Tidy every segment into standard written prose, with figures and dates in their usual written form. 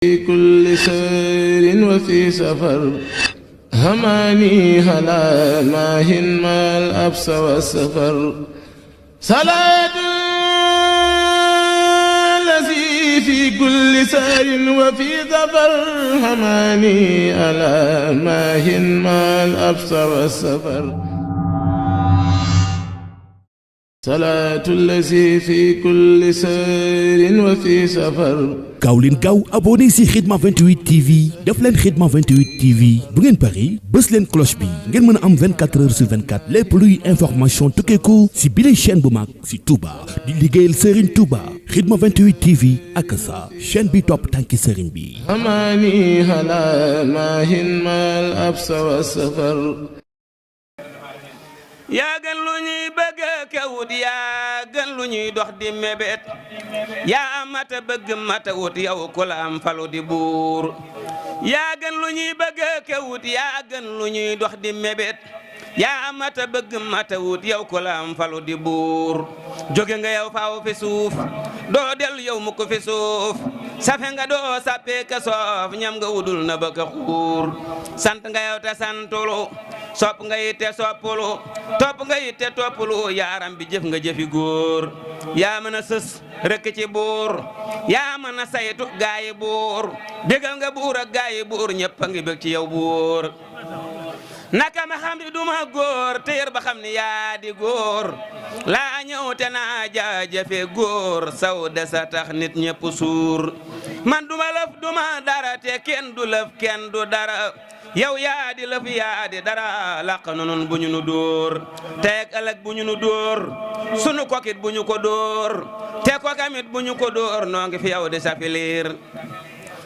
في كل سير وفي سفر هماني هلا ماهن ما الأبس والسفر صلاة الذي في كل سير وفي سفر هماني هلا ماهن ما الأبس والسفر صلاة الذي في كل سير وفي سفر gaaw leen gaaw abonné si Khidma 28 TV def leen Khidma 28 TV bu ngeen pari bës leen cloche bi ngeen mën a am 24 heures sur 24 lépp luy information tukkeeku si bile chaîne bu mag si Touba di liggéeyal Serigne Touba Khidma 28 TV ak sa chaîne bi topp tànki Serigne bi. هماني هلا ماهن ما الأبس والسفر yaa gën lu ñuy bëgg kawut yaa gën lu ñuy dox di mébét yaa mata bëgg mata wut yow ku la am falu di buur yaa gën lu ñuy bëgg kawut yaa gën lu ñuy dox di mébét yaa mata bëgg mata wut yow ku la am falu di buur jóge nga yow faaw fi suuf doo dellu yow mu ko fi suuf safe nga doo sappee ka soof ñam nga wudul na bëgg xuur sant nga yow te santulu sopp nga yitte soppulu topp nga yitte toppulu yaaram bi jëf nga jëfi góor yaa mën a sës rëkk ci buur yaa mën a saytu gaayi buur bégal nga buur ak gaayi buur ñëpp a ngi bég ci yow buur naka ma xam di duma góor téer ba xam ni yaa di góor laa ñëw te naa jaajëfe góor saw de sa tax nit ñëpp suur man duma lëf duma dara te kenn du lëf kenn du dara yow yaa di lëf yaa di dara laq na nun bu ñu nu dóor teeg ëllëg bu ñu nu dóor sunu kokit bu ñu ko dóor te kokamit bu ñu ko dóor noo ngi fi yow di sa filir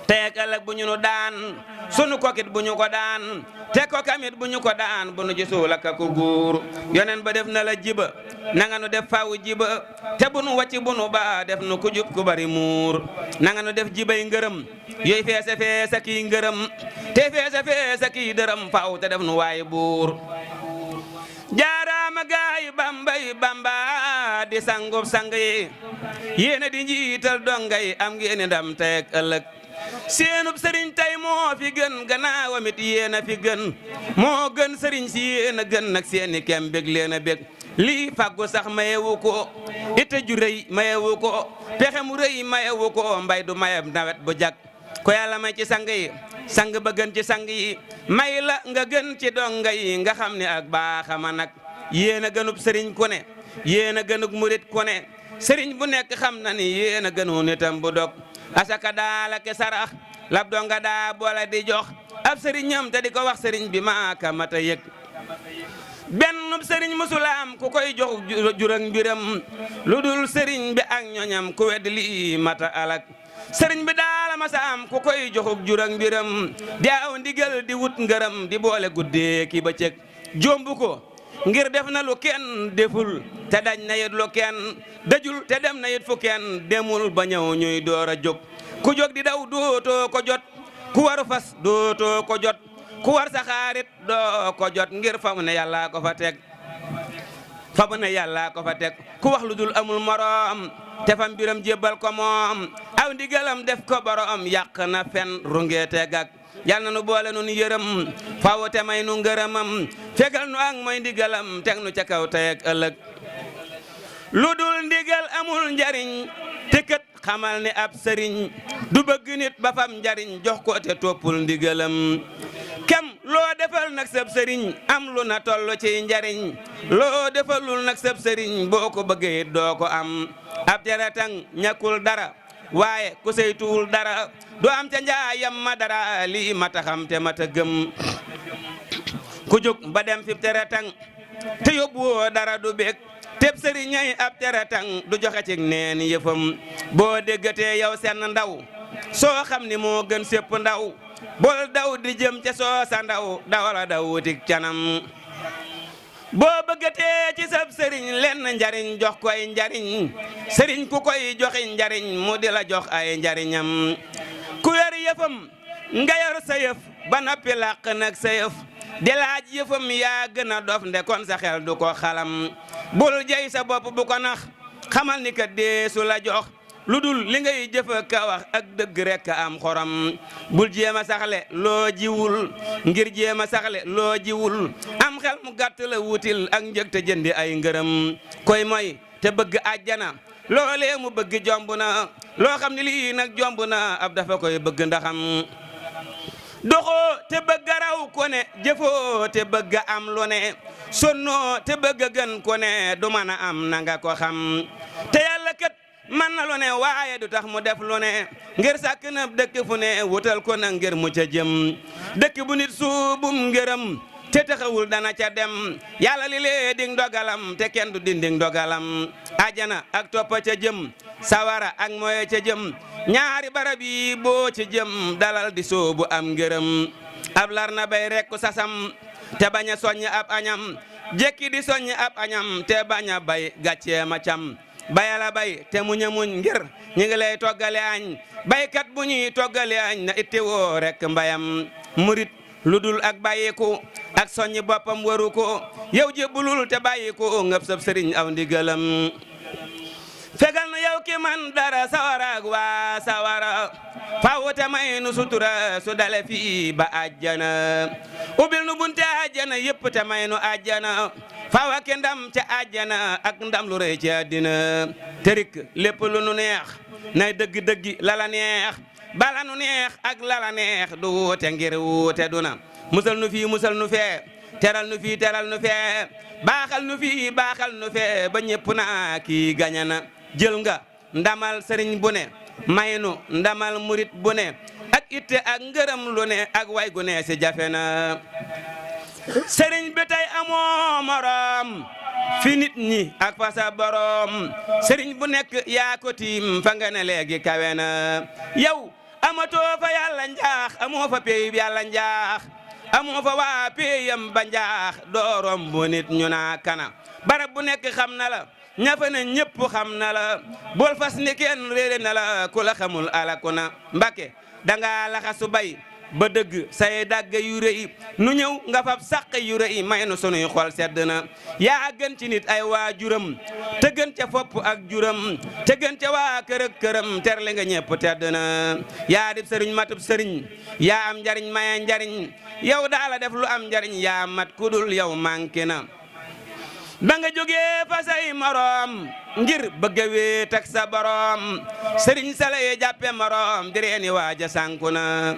teeg ëllëg bu ñu nu daan sunu kokit bu ñu ko daan te kokamit bu ñu ko daan bu nu gisul ak ko góor yonen ba def na la jiba nanga nu def faw jiba te bu nu wàcc bu nu ba def nu ku jub ku bari muur nanga nu def jibay ngërëm yooyu feese feese kii ngërëm te feese feese kii dërëm faw te def nu waaye buur jaaraama gaay bambay bamba di sangub sang yi yéena di njiital dongay am ngeeni ndam teeg ëllëg seenub sëriñ tay moo fi gën gannaawam it yéena fi gën moo gën sëriñ si yéena gën nag seeni kem bég leena bég lii faggu sax mayewu ko ite ju rëy mayewu ko pexe mu rëy mayewu ko mbay du mayeb nawet bu jag ko yàlla may ci sang yi sang ba gën ci sang yi may la nga gën ci donga yi nga xam ne ak baaxama nag yéena gënub sëriñ ku ne yéena gënub murit ku ne sëriñ bu nekk xam na ni yéena gënu nitam bu dog asaka daala ke sarax lab donga daa boole di jox ab sëriñam te di ko wax sëriñ bi maaka mata yëg benn sëriñ musulaam ku koy jox jurag mbiram lu dul sëriñ bi ak ñoñam ku wedd lii mata alak sëriñ bi daala masaam ku koy joxug jurag mbiram di aw ndigal di wut ngërëm di boole guddee ki bëccëg jombu ko ngir def na lu kenn deful te daj na yit lu kenn dajul te dem na yit fu kenn demul ba ñëw ñuy door a jóg ku jóg di daw dootoo ko jot ku waru fas dootoo ko jot ku war sa xaarit doo ko jot ngir fa mu ne yàlla ko fa teg fa mu ne yàlla ko fa teg ku wax lu dul amul moroom te fa mbiram jébbal ko moom aw ndigalam def ko borom yàq na fen rungeete gag yal na nu boole nu yërëm faw te may nu ngërëmam fegal nu ak mooy ndigalam teg nu ca kaw tey ak ëllëg lu dul ndigal amul njariñ te kët xamal ni ab sëriñ du bëgg nit ba fam njariñ jox ko te toppul ndigalam kem loo defal nag sab sëriñ am lu na tollu ci njariñ loo defalul nag sab sëriñ boo ko bëggee doo ko am ab teretang ñàkkul dara waaye ku saytuwul dara du am ca njaayam ma dara lii mata xam te mata gëm ku jóg ba dem fi teretang te yóbbuwoo dara du bég teb sëriñay ab teretang du joxe ci neen yëfam boo déggatee yow seen ndaw soo xam ni moo gën sépp ndaw bol daw di jëm ca soo sa ndaw dawala daw wutik canam boo bëggatee ci sab sëriñ lenn njariñ jox koy njariñ sëriñ ku koy joxi njariñ mu di la jox ay njariñam ku yor yëfam nga yor sa yëf ba noppi làq nag sa yëf di laaj yëfam yaa gën a dof nde kon sa xel du ko xalam bul jey sa bopp bu ko nax xamal ni ka deesu la jox lu dul li ngay jëf ka wax ak dëgg rekk am xorom bul jéem a saxle loo jiwul ngir jéem a saxle loo jiwul am xel mu gàtt la wutil ak njëg te jëndi ay ngërëm koy mooy te bëgg àjjana loolee mu bëgg jomb na loo xam ne lii nag jomb na ab dafa koy bëgg ndaxam doxoo te bëgg raw ko ne jëfoo te bëgg am lu ne sonnoo te bëgg gën ko ne du mën a am nanga ko xam te yàlla kat man na lu ne waaye du tax mu def lu ne ngir sàkk na dëkk fu ne wutal ko na ngir mu ca jëm dëkk bu nit suubum ngërëm te taxawul dana ca dem yàlla li lee ding dogalam te kenn du dinding dogalam ajana ak toppa ca jëm sawara ak moye ca jëm ñaari barab yi boo ca jëm dalal di soobu am ngërëm ab lar na bay rekku sasam te bañ a soññ ab añam jekki di soññ ab añam te bañ a bay gàccee ma cam bayala bay te muñ a muñ ngir ñi ngi lay toggale añ baykat bu ñuy toggale añ na itte woo rek mbayam murit lu dul ak bàyyiku ak soññi boppam waru ko yow jébbulul te bàyyiku ngëp sab sëriñ aw ndigalam fegal nu yow ki man dara sawara ak waa sawara faw te may nu sutura su dale fii ba àjjana ubbil nu bunte àjjana yëpp te may nu àjjana faw ak ndam ca àjjana ak ndam lu rëy ci àddina terik lépp lu nu neex nay dëgg-dëggi lala neex bala nu neex ak lala neex du wuute ngir wuute duna musal nu fii musal nu fee teral nu fii teral nu fee baaxal nu fii baaxal nu fee ba ñëpp na kii gaña na jël nga ndamal sëriñ bu ne may nu ndamal murit bu ne ak itte ak ngërëm lu ne ak way gu ne si jafe na sëriñ bi tey amoo morom fi nit ñi ak fa sa borom sëriñ bu nekk yaa ko tiim fa nga ne léegi kawe na yow amatoo fa yàlla njaax amoo fa péyib yàlla njaax amoo fa waa péyam ba njaax doorom bu nit ñu naa kana barab bu nekk xam na la ñafa ne ñëpp xam na la bul fas ni kenn réere na la ku la xamul alaku na Mbàkke danga laxasu bay ba dëgg say dagg yu rëy nu ñëw nga fab sàq yu rëy may nu sunuy xol sedd na yaa gën ci nit ay waajuram te gën ca fopp ak juram te gën ca waa kër ak këram terle nga ñëpp tedd na yaa dib sëriñ matub sëriñ yaa am njariñ maye njariñ yow daala def lu am njariñ yaa mat kudul yow manqué na ba nga jógee fa say morom ngir bëgg a wéet ak sa borom sëriñ sala ye jàppe morom di reeni waaja sànku na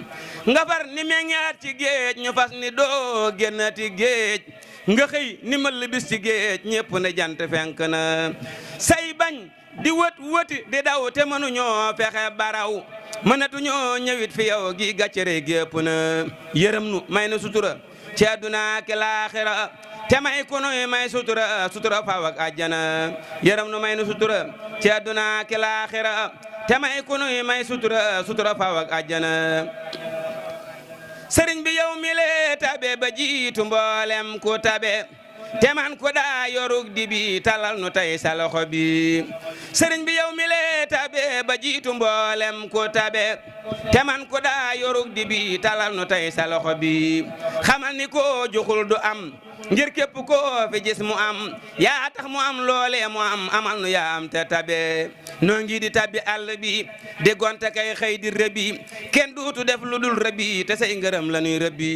nga far ni meññaat ci géej ñu fas ni doo génnati géej nga xëy ni mël bis ci géej ñépp ne jant fenk na say bañ di wëti di daw te mënuñoo fexe baraw mënatuñoo ñëwit fi yow gi gàccere gépp na yërëm nu may na sutura ci àdduna ak laaxira te may ku nuy may sutura sutura faw ak àjjana yërëm nu may nu sutura ci àdduna ak laaxira te may ku nuy may sutura sutura faw ak àjjana sëriñ bi yow mi lee tabe ba jiitu mboolem ku tabe te man ku daa yorug di bi talal nu tey sa loxo bi sëriñ bi yow mi lee tabe ba jiitu mboolem ku tabe te man ku daa yorug di bi talal nu tey sa loxo bi xamal ni ko joxul du am ngir képp koo fi gis mu am yaa tax mu am loolee mu am amal nu yaa am te tabe noo ngi di tabbi àll bi di gonte kay xëy di rëbbi kenn duutu def lu dul rëbbi te say ngërëm la nuy rëbbi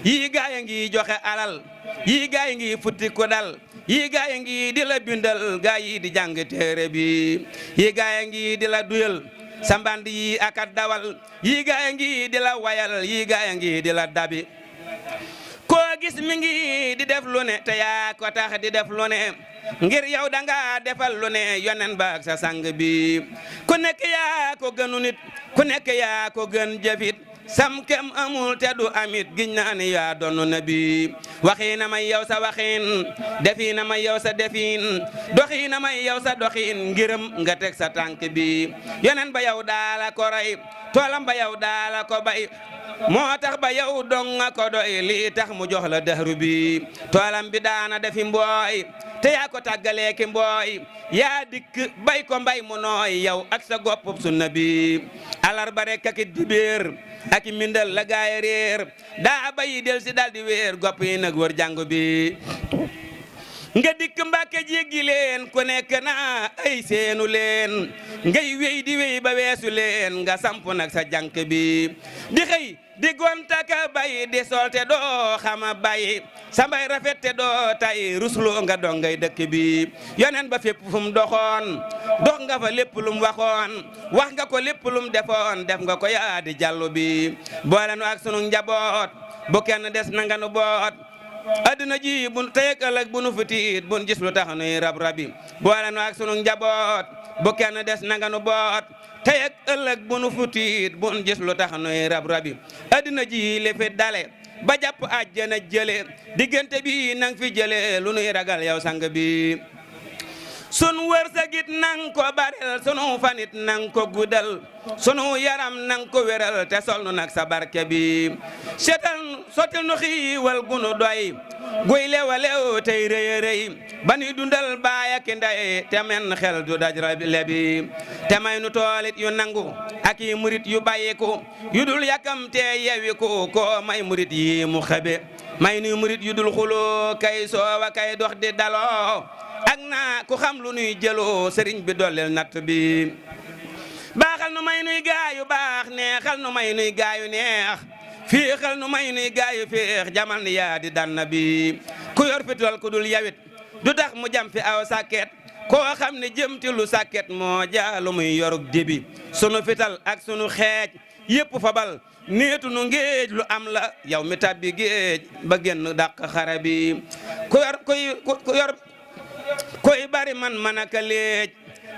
yii gaaya ngi joxe alal yii gaay ngi futti ko dal yii gaay ngi di la bindal gaay yi di jàng téere bi yii gaay ngi di la duyal samband yi akat dawal yii gaay ngi di la wayal yii gaay ngi di la dabi koo gis mi ngi di def lu ne te yaa ko tax di def lu ne ngir yow danga defal lu ne yonen ba ak sa sang bi ku nekk yaa ko gënu nit ku nekk yaa ko gën jëfit sam kem amul te du amit giñ naa ni yaa doonu nabi waxiina may yow sa waxiin defiina may yow sa defiin doxiina may yow sa doxiin ngiram nga teg sa tànk bi yonen ba yow daala ko rey toolam ba yow daala ko bay moo tax ba yow dong nga ko doy lii tax mu jox la dahru bi toolam bi daana defi mbooy te yaa ko tàggalee ki mbooy yaa dikk bay ko mbay mu nooy yow ak sa goppub sunna bi alarba rek ak dibéer ak mindal la gaay réer daa bayi del si daldi wéer gopp yi nag wër jàngu bi nga dikk Mbàkke jéggi leen ku nekk naa ay seenu leen ngay wéy di wéy ba weesu leen nga samp nag sa jànk bi di xëy di gontaka bay di solte doo xama bay sa mbay rafet te doo tay rusloo nga dongay dëkk bi yonen ba fépp fu mu doxoon dox nga fa lépp lu mu waxoon wax nga ko lépp lu mu defoon def nga ko yaa di jàllu bi boole nu ak sunu njaboot bu kenn des na nga nu boot adduna ji bu tey ak ëllëg bu nu fi tiit bu nu gis lu tax nuy rab-rabi boole nu ak sunu njaboot bu kenn des na nga nu boot tey ak ëllëg bu nu fi tiit bu nu gis lu tax nuy rab-rabi adduna ji li fi dale ba jàpp àjjana jële diggante bi nang fi jële lu nuy ragal yow sang bi sunu wërsëgit nang ko barel sunu fanit nang ko guddal sunu yaram nang ko wéral te sol nu nag sa barke bi setal sotil nu xiiwal gunu doy guy lewa lew tey rëy rëy ba nuy dundal baay ak ndey te men xel du daj lebi te may nu toolit yu nangu ak yi murit yu bàyyiku yu dul yakam te yewiku ko may murit yi mu xebe may nuy murit yu dul xuloo kay soowa kay dox di daloo ak naa ku xam lu nuy jëloo sëriñ bi dolleel natt bi baaxal nu may nuy gaayu baax neexal nu may nuy gaayu neex fiixal nu may nuy gaayu fiix jamal ni yaa di danna bi ku yor fital ku dul yawit du tax mu jam fi aw sàkket koo xam ne jëmti lu sàkket moo jaalu muy yorug dibi sunu fital ak sunu xeej yépp fabal néetu nu ngéej lu am la yow mi tabbi géej ba génn dàq xare bi ku yor koy bari man manaka leej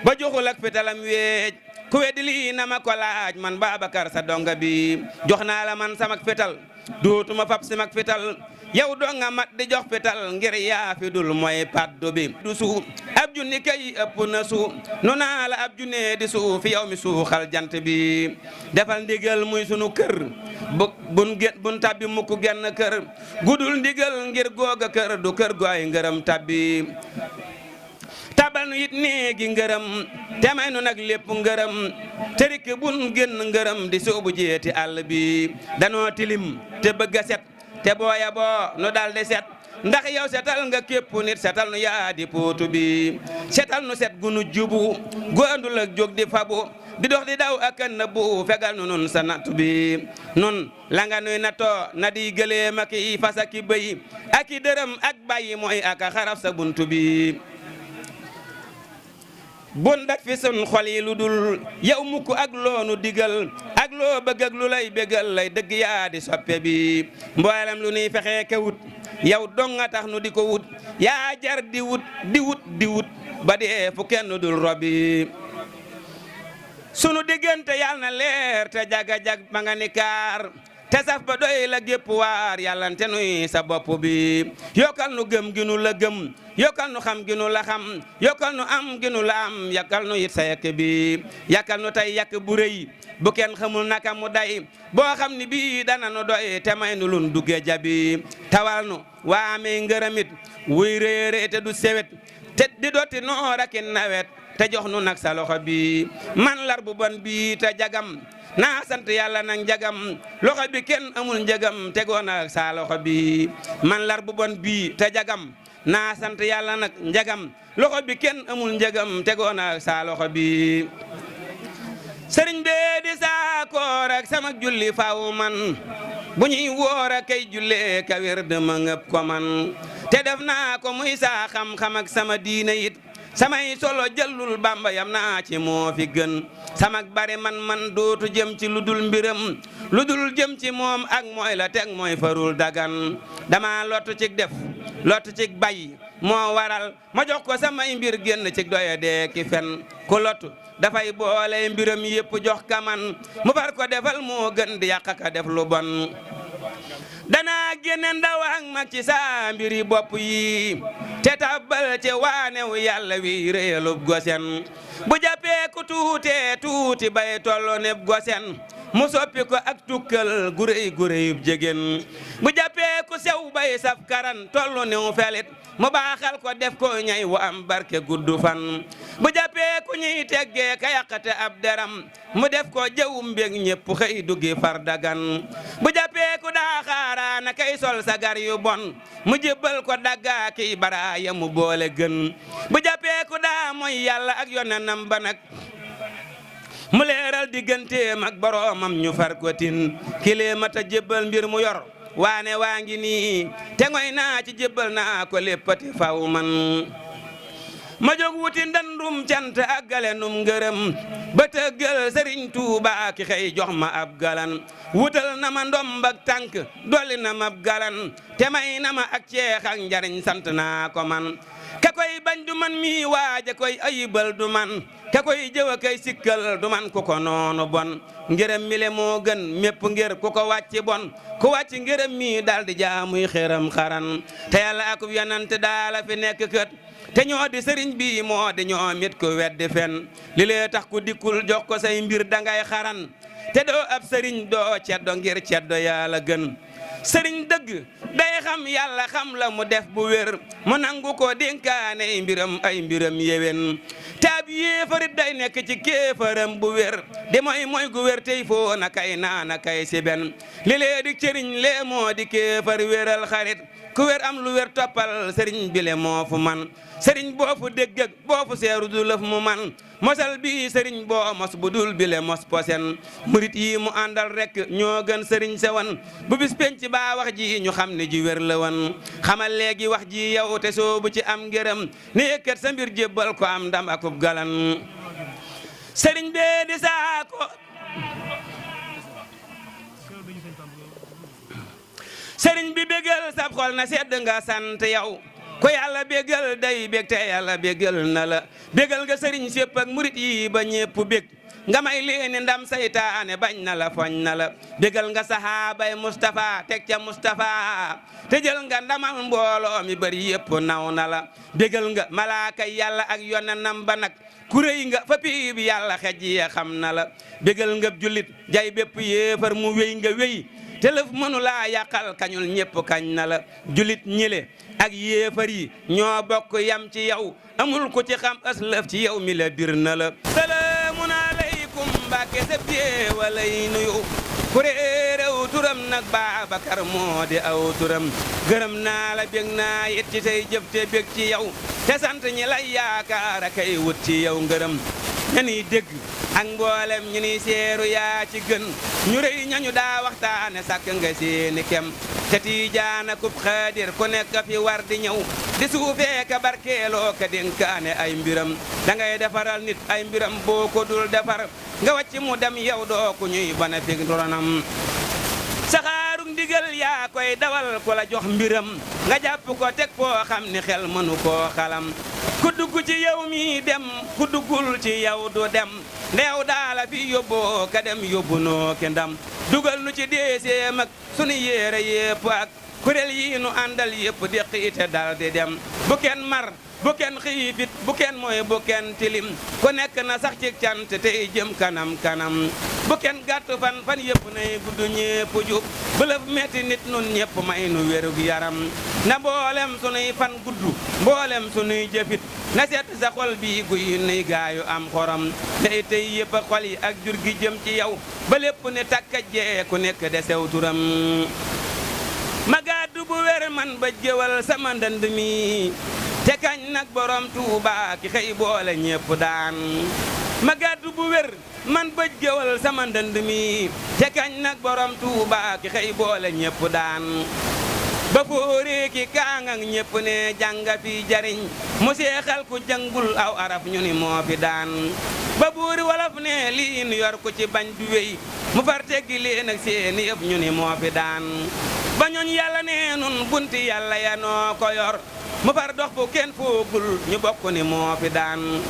ba joxul ak fitalam weej ku weddi lii na ma ko laaj man Babacar sa donga bi jox naa la man samak fital dootuma fab simak fital yow donga mat di jox fital ngir yaa fi dul mooy paddu bi du suu ab junni kay ëpp na suu nu naa la ab junne di suu fi yow mi suuxal jant bi defal ndigal muy sunu kër bun tabbi mukk genn kër gudul ndigal ngir googa kër du kër gooy ngërëm tabbi tabal nu it néegi ngërëm te may nu nag lépp ngërëm te rik bun génn ngërëm di soobu jeeti àll bi danoo tilim te bëgg a set te booya boo nu dal di set ndax yow setal nga képp nit setal nu yaa di pootu bi setal nu set gu nu jubu gu andul ak jóg di fabu di dox di daw ak nëbbu fegal nu nun sa natt bi nun la nga nuy nattoo na di gëléem ak i fas ak i bëy ak i dërëm ak bàyyi mooy ak a xaraf sa buntu bi bun dak fi sun xol yi lu dul yow mukk ak loonu digal ak loo bëgg ak lu lay bégal lay dëgg yaa di soppe bi mboolem lu nuy fexee ka wut yow dong nga tax nu di ko wut yaa jar di wut di wut ba dee fu kenn dul robi sunu diggante yàlla na leer te jaga-jag ba nga ni kaar te saf ba doy la gépp waar yàllante nuy sa bopp bi yokkal nu gëm gi nu la gëm yokkal nu xam gi nu la xam yokkal nu am gi nu la am yakkal nu it sa yakk bi yakkal nu tey yakk bu rëy bu kenn xamul naka mu day boo xam ni bii dana nu doy te may nu lun dugge jabi tawal nu waa amee ngërëmit wuy réere te du sewet te di dotti noor ak nawet te jox nu nag sa loxo bi man lar bu bon bi te jagam naa sant yàlla nag njagam loxo bi kenn amul njagam tegoon ak sa loxo bi man lar bu bon bi te jagam naa sant yàlla nag njagam loxo bi kenn amul njagam tegoon ak sa loxo bi sëriñ bee di saakoor ak sama julli faw man bu ñuy woor ak kay jullee ka wér dama ngëp ko man te def naa ko muy saa xam-xam ak sama diine it samay solo jëllul Bamba yam naa ci moo fi gën samak bari man dootu jëm ci lu dul mbiram lu dul jëm ci moom ak mooy la teg mooy farul dagan dama lottu cig def lottu cig bay moo waral ma jox ko samay mbir génn cig doye dee ki fen ku lottu dafay boole mbiram yépp jox kaman mu far ko defal moo gën di yàq ka def lu bon danaa génne ndaw ak mag ci saa mbiri bopp yi te tabbal ci waanew yàlla wi réelub gosen bu jàppee ku tuutee tuuti bay tollo neb gosen mu soppi ko ak tukkal gu rëy gu rëyub jegen bu jàppee jàppee ku sew bay saf karan tollu niw felit mu baaxal ko def ko ñay wu am barke guddu fan bu jàppee ku ñuy teggee ka yàqate ab deram mu def ko jëwum mbég ñépp xëy duggi far dagan bu jàppee ku daa xaaraana kay sol sagar yu bon mu jébbal ko daggaa kiy baraaya mu boole gën bu jàppee ku daa mooy yàlla ak yonenam ba nag mu leeral digganteem ak boroomam ñu far ko tin kilee mata jébbal mbir mu yor waane waa ngi nii te ngoy naa ci jébbal naa ko léppati faw man ma jóg wuti ndandum cant ak galenum ngërëm ba tëggal Sëriñ Tuuba ki xëy jox ma ab galan wutal na ma ndomb ak tànk dolli na ma ab galan te may na ma ak ceex ak njariñ sant naa ko man ka koy bañ du man mi waaja koy ayibal du man ka koy jëwa kay sikkal du man ku ko noonu bon ngërëm mi le moo gën mépp ngir ku ko wàcci bon ku wàcci ngërëm mi daldi jaamuy xëram xaran te yàlla akub yonante daala fi nekk kët te ñoo di sëriñ bi moo di ñoo mit ku weddi fen li lee tax ku dikkul jox ko say mbir dangay xaran te doo ab sëriñ doo ceddo ngir ceddo yàlla gën sëriñ dëgg day xam yàlla xam la mu def bu wér mu nangu ko dénkaane ay mbiram yéwén taab yéefarit day nekk ci kéefaram bu wér di mooy gu wér tey foo na kay naana kay si ben li lee di cëriñ lee moo di kéefar wéral xarit ku wér am lu wér toppal sëriñ bi le moo fu man sëriñ boo fu dégg ak boo fu seeru du lëf mu man mosal bi sëriñ boo mos bu dul bile mos posen murit yi mu àndal rek ñoo gën sëriñ sewan bu bis penc baa wax ji ñu xam ne ji wér la wan xamal léegi wax ji yow te soobu ci am ngërëm ne yëkkat sa mbir jébbal ko am ndam akub galan sëriñ bee di saako sëriñ bi bégal sab xol na sedd nga sant yow ko yàlla bégal day bég te yàlla bégal na la bégal nga sëriñ sépp ak murit yi ba ñépp bég nga may leeni ndam saytaane bañ na la foñ na la bégal nga sahaabay Mustafa teg ca Mustafa te jël nga ndamal mbooloo mi bari yépp naw na la bégal nga malaaka yàlla ak yonenam ba nag ku réy nga fa piib yàlla xej ya xam na la bégal nga jullit jay bépp yéefar mu wéy nga wéy te lëf mënu laa yàqal kañul ñépp kañ na la julit ñile ak yéefar yi ñoo bokk yam ci yow amul ku ci xam aslëf ci yow mi la bir na la salaamun aleykum mbàkke sebtee walay nuyu ku réeréw turam nag Baabakar moo di aw turam gërëm naa la bég naa it ci say jëf te bég ci yow te sant ñi lay yaakaar akay wut ci yow ngërëm ñani dégg ak mboolem ñu ni seeru yaa ci gën ñu rëy ñañu daa waxtaane sàkk nga seeni kem te tiijaana kub xaadir ku nekk fi war di ñëw di suufee ka barkeeloo ka dénkaane ay mbiram dangay defaral nit ay mbiram boo ko dul defar nga wàcc mu dem yow doo ku ñuy bana fig ronam saxaarug ndigal yaa koy dawal ku la jox mbiram nga jàpp ko teg foo xam ni xel mënu koo xalam ku dugg ci yow mi dem ku duggul ci yow du dem ndeew daala fi yóbboo ka dem yóbbu noo ki ndam dugal nu ci deeseem ak sunu yéere yépp ak kuréel yi nu àndal yépp déqi ite dal di dem bu kenn mar bu kenn xiifit bu kenn mooy bu kenn tilim ku nekk na sax ci cant tey jëm kanam kanam bu kenn gàtt fan yépp nay gudd ñépp jub bu lëf metti nit nun ñépp may nu wérug yaram na mboolem sunuy fan gudd mboolem sunuy jëfit na seet sa xol bi guy nuy gaayu am xorom tey tey yépp xol yi ak jur gi jëm ci yow ba lépp ne takkajee ku nekk de sew turam ma gàddu bu wér man ba jëwal sama ndënd mi te kañ nag borom Tuuba ki xëy boole ñépp daan ma gàddu bu wér man bëj géwal sama ndënd mi te kañ nag borom Tuuba ki xëy boole ñépp daan ba fóoree ki kaangak ñépp ne jànga fi jariñ mu seexal ku jàngul aw araf ñu ni moo fi daan ba buuri wolof ne lii nu yor ku ci bañ du wéy mu far teggi leen ak seeni yëpp ñu ni moo fi daan ba ñooñ yàlla nee nun bunti yàlla ya noo ko yor mu far dox bu kenn foogul ñu bokk ni moo fi daan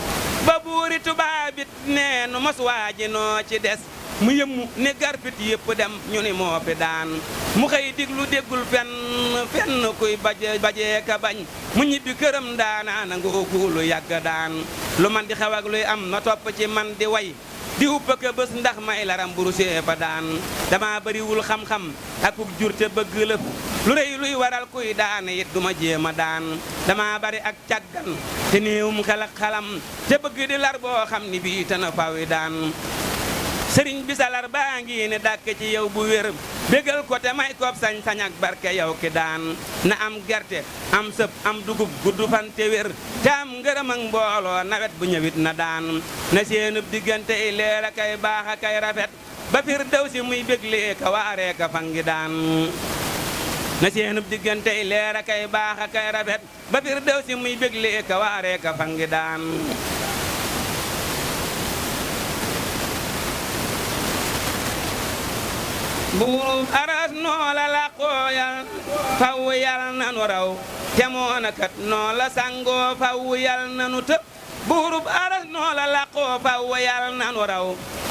ba buuri tubaabit nee nu mos waaji noo ci des mu yëmmu ni garpit yëpp dem ñu ni moo fi daan mu xëy diglu déggul fenn kuy bajee ka bañ mu ñibbi këram daanaana nga ogulu yàgg daan lu man di xew ak luy am na topp ci man di way di uppa ka bés ndax may laram burusee fa daan dama bariwul xam-xam akuk jur te bëgg lëf lu rëy luy waral kuy daan it duma jéema daan dama bari ak càggan te néewum xel ak xalam te bëgg di lar boo xam ni bii te na fawi daan sëriñ bi salar baa ngi ne dàkk ci yow bu wér bégal ko te may koob sañ-sañ ak barke yow ki daan na am gerte am sëb am dugub gudd fan te wér te am ngërëm ak mbooloo nawet bu ñëwit na daan na seenub diggante i leer a kay baax a kay rafet ba fir daw si muy béglee ka waaree ka fangi daan na seenub diggante i leer a kay baax a kay rafet ba fir daw si muy béglee ka waaree ka fangi daan buurub aras noo la laqoo yal faw yal nanu raw te moona kat noo la sangoo faw yal nanu tëb buurub aras noo la laqoo faw yal nanu raw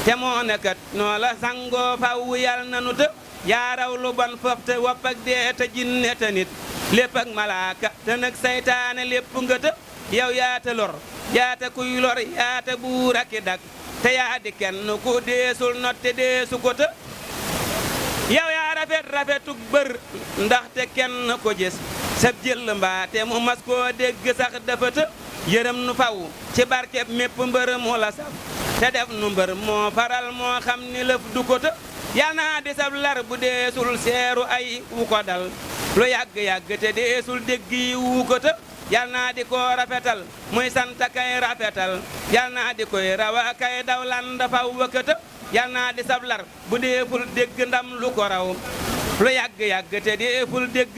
te moona kat noo la sangoo faw yal nanu tëb yaa raw lu bon fof te wopp ak dee te jinne te nit lépp ak malaaka te nag saytaane lépp nga tëb yow yaata lor yaata kuy lor yaata buur ak i dak te yaa di kenn ku deesul not te deesu ko tëb yow yaa rafet rafetug bër ndaxte kenn ko gis sab jël mbaate mu mas koo dégg sax dafa të yërëm nu faw ci barkeb mépp mbër mu la saf te def nu mbër moo faral moo xam ni lëf du ko të yal naa di sab lar bu deesul seeru ay wu ko dal lu yàgg-yàgg te deesul dégg yi wu ko të yal naa di ko rafetal muy sant kay rafetal yal naa di koy rawa kay daw lan dafa wëkkata yal naa di sablar bu deeful dégg ndam lu ko raw lu yàgg-yàgg te deeful dégg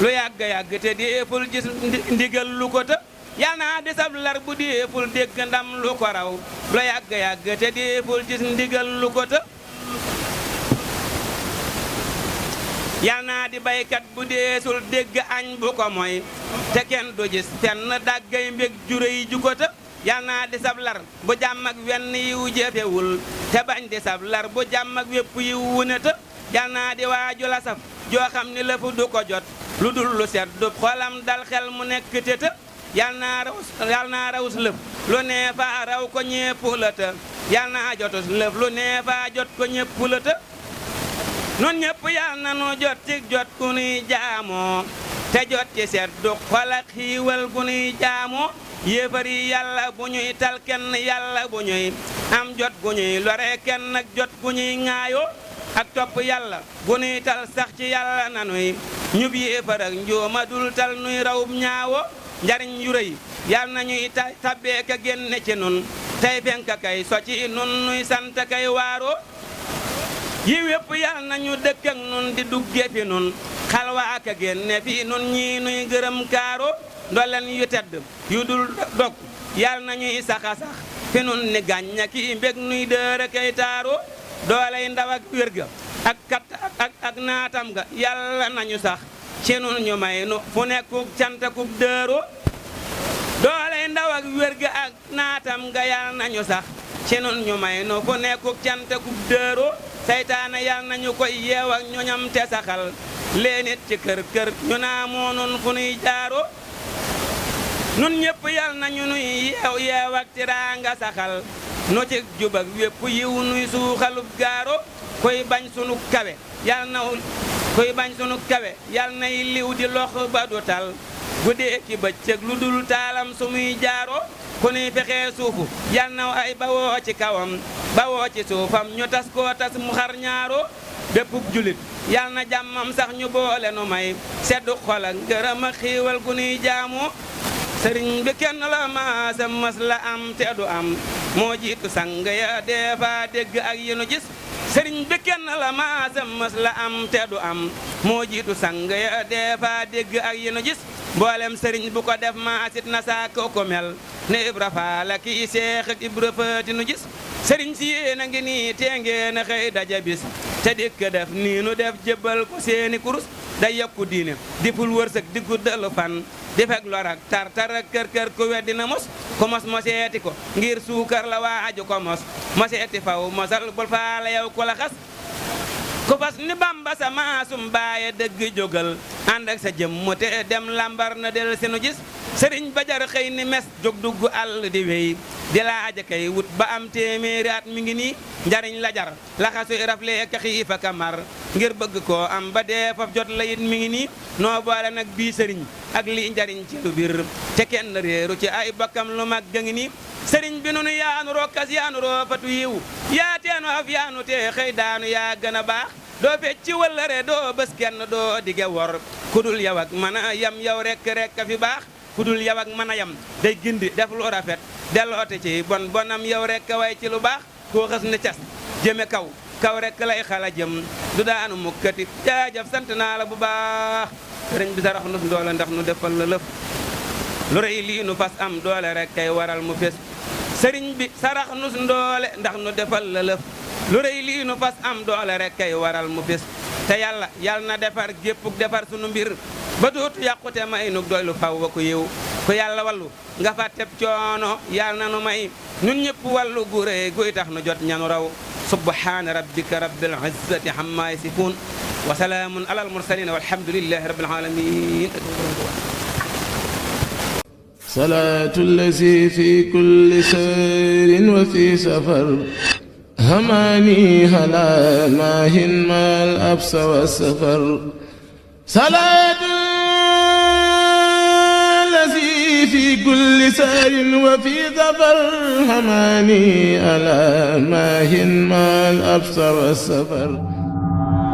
lu yàgg-yàgg te deeful gis ndigal lu ko të yal naa di sablar bu deeful dégg ndam lu ko raw lu yàgg-yàgg te deeful gis ndigal lu ko të yal naa di baykat bu deesul dégg añ bu ko moy te kenn du gis fenn daggay mbég juréy ju ko të yal naa di sablar bu jàmm ak wenn yiw jëfewul te bañ di sablar bu jàmm ak wépp yiw wu ne të yal naa di waaju la saf joo xam ni lëfu du ko jot lu dul lu set du xolam dal xel mu nekk te të yal naa rawus lëf lu nee faa raw ko ñépp la të yal naa jotus lëf lu nee faa jot ko ñépp la të nun ñépp yal na nu jot ci jot ku nuy jaamoo te jot ci set du xol ak xiiwal gu nuy jaamoo yéefar yi yàlla bu ñuy tal kenn yàlla bu ñuy am jot gu ñuy lore kenn ak jot gu ñuy ŋaayoo ak topp yàlla bu ñuy tal sax ci yàlla nanuy ñub yéefar ak njuuma dul tal nuy rawub ñaawo njariñ yu rëy yàlla nañuy tabbee ka génne ci nun tey fenk kay so ci nun nuy sant kay waaroo yi wépp yàlla nañu dëkk ak nun di dugge fi nun xalwaa ka génne fi nun ñii nuy gërëm kaaro ndoleen yu tedd yu dul dog yàlla nañuy saxa sax fi nun ni gàñña ki mbég nuy dëre kay taaro dooley ndaw ak wérga ak kat ak naatam ga yàlla nañu sax ci nun ñu may nu fu nekkuk cantakuk dëro dooley ndaw ak wérga ak naatam ga yàlla nañu sax ci nun ñu may nu fu nekkuk cantakuk dëro seytaane yàlla nañu koy yeew ak ñoñam te saxal leenit ci kër kër ñu naa moo nun fu nuy jaaro nun ñépp yal nañu nuy yeew ak tiraanga saxal nu ci jub ak wépp yiw nuy suuxalub gaaro koy bañ sunu kawe yal nay liw di lox ba du tal guddee ki bëccëg lu dul taalam su muy jaaro ku nuy fexee suufu yal naw ay bawoo ci kawam bawoo ci suufam ñu tas koo tas mu xar ñaaro béppub julit yal na jàmmam sax ñu boole nu may seddu xol ak ngërëm ak xiiwal gu nuy jaamoo sëriñ bi kenn la maasa mas la am te du am moo jiitu sang ya deefa dégg ak yi nu gis sëriñ bi kenn la maasa mas la am te du am moo jiitu sang ya deefa dégg ak yi nu gis mboolem sëriñ bu ko def maasit na saako ko mel ne Ibra Faal ki Seex ak Ibra Faati nu gis sëriñ si yéen a ngi nii tee ngeen a xëy daja bis te dikk def nii nu def jébbal ko seeni kurus day yokku diine di ful wërsëg di guddalu fan di fekk lor ak tar ak kër ku weddi na mos ko mos moseeti ko ngir suukar la waaju ko mos moseeti faw mosal bul faale yow ko la xas ku fas ni Bamba sa maasum baaye dëgg jógal ànd ak sa jëmm te dem lambar na del si nu gis sëriñ ba jar xëy ni mes jóg dugg àll di wéy di laaja kay wut ba am téeméeri at mi ngi nii njariñ la jar laxasuy rafle ka xiifa kamar ngir bëgg koo am ba dee faf jot la it mi ngi nii noo boole nag bii sëriñ ak lii njariñ ci lu bir te kenn réeru ci ay bokkam lu mag ga ngi nii sëriñ bi nunu yaanu rokkas yaanu roo fatu yiw yaa teenu af yaanu te xëy daanu yaa gën a baax doo fecci wëllëre doo bés kenn doo dige wor kudul yow ak mën a yam yow rekk a fi baax kudul yow ak mën a yam day gindi def lu rafet delloote ci bon bonam yow rekk a way ci lu baax koo xës ne cas jëme kaw kaw rekk lay xala jëm du daanu mukkati jaajëf sant naa la bu baax sëriñ bi sarax nu doole ndax nu defal la lëf lu rëy lii nu fas am doole rekk kay waral mu fes sëriñ bi sarax nu ndoole ndax nu defal la lëf lu rëy lii nu fas am doole rek kay waral mu fes te yàlla na defar géppuk defar sunu mbir ba dootu yàqute may nu doylu faw wa ko yiw ku yàlla wallu nga fàtteb coono yàlla na nu may ñun ñëpp wallu gu rëy guy tax nu jot ñanu raw subhaana rabbika rabbil izzati amma yasifun wa salaamun alal mursalin walhamdulillahi rabbil alamin salaatu allazi fi kulli sayrin wa fi safar هماني هلا ماهن ما الأبس والسفر صلاة الذي في كل سار وفي ظفر هماني هلا ماهن ما الأبس والسفر